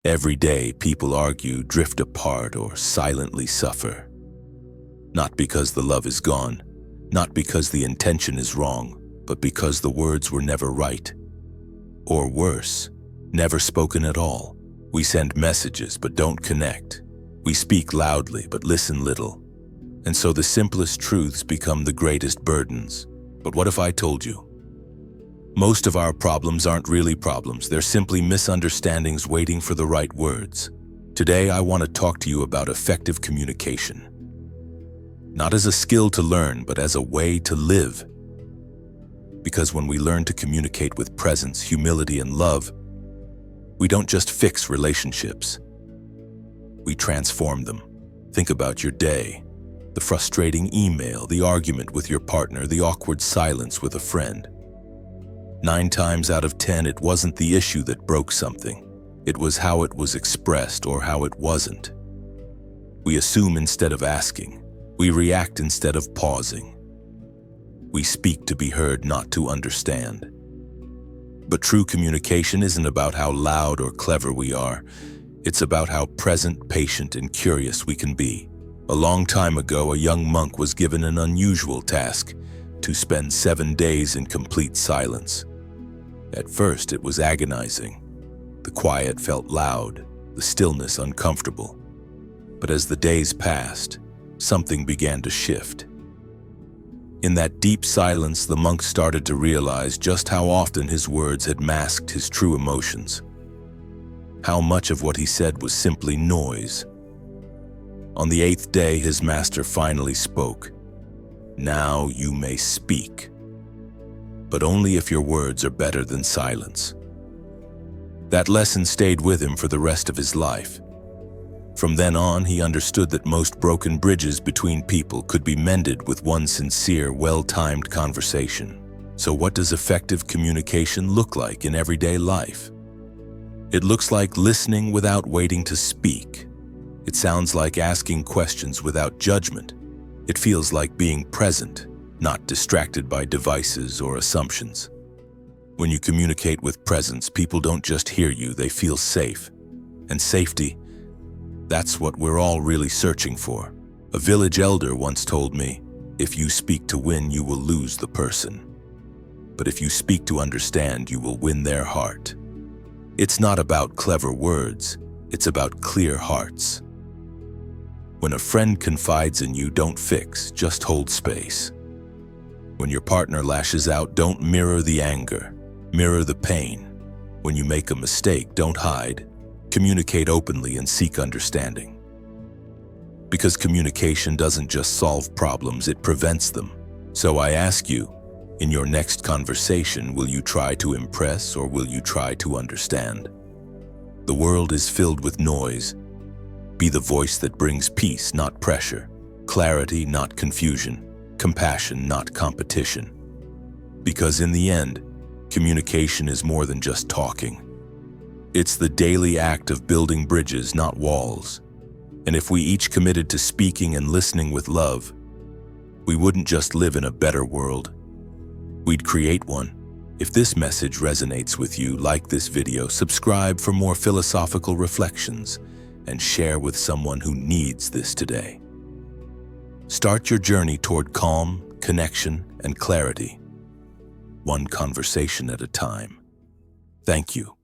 Every day, people argue, drift apart, or silently suffer. Not because the love is gone, not because the intention is wrong, but because the words were never right. Or worse, never spoken at all. We send messages but don't connect. We speak loudly but listen little. And so the simplest truths become the greatest burdens. But what if I told you? Most of our problems aren't really problems. They're simply misunderstandings waiting for the right words. Today, I want to talk to you about effective communication. Not as a skill to learn, but as a way to live. Because when we learn to communicate with presence, humility, and love, we don't just fix relationships. We transform them. Think about your day. The frustrating email, the argument with your partner, the awkward silence with a friend. 9 times out of 10, it wasn't the issue that broke something. It was how it was expressed or how it wasn't. We assume instead of asking. We react instead of pausing. We speak to be heard, not to understand. But true communication isn't about how loud or clever we are. It's about how present, patient, and curious we can be. A long time ago, a young monk was given an unusual task: to spend 7 days in complete silence. At first, it was agonizing. The quiet felt loud, the stillness uncomfortable. But as the days passed, something began to shift. In that deep silence, the monk started to realize just how often his words had masked his true emotions. How much of what he said was simply noise. On the 8th day, his master finally spoke. "Now you may speak. But only if your words are better than silence." That lesson stayed with him for the rest of his life. From then on, he understood that most broken bridges between people could be mended with one sincere, well-timed conversation. So what does effective communication look like in everyday life? It looks like listening without waiting to speak. It sounds like asking questions without judgment. It feels like being present, not distracted by devices or assumptions. When you communicate with presence, people don't just hear you, they feel safe. And safety, that's what we're all really searching for. A village elder once told me, "If you speak to win, you will lose the person. But if you speak to understand, you will win their heart." It's not about clever words, it's about clear hearts. When a friend confides in you, don't fix, just hold space. When your partner lashes out, don't mirror the anger, mirror the pain. When you make a mistake, don't hide. Communicate openly and seek understanding. Because communication doesn't just solve problems, it prevents them. So I ask you, in your next conversation, will you try to impress or will you try to understand? The world is filled with noise. Be the voice that brings peace, not pressure, clarity, not confusion, compassion, not competition. Because in the end, communication is more than just talking. It's the daily act of building bridges, not walls. And if we each committed to speaking and listening with love, we wouldn't just live in a better world. We'd create one. If this message resonates with you, like this video, subscribe for more philosophical reflections, and share with someone who needs this today. Start your journey toward calm, connection, and clarity, one conversation at a time. Thank you.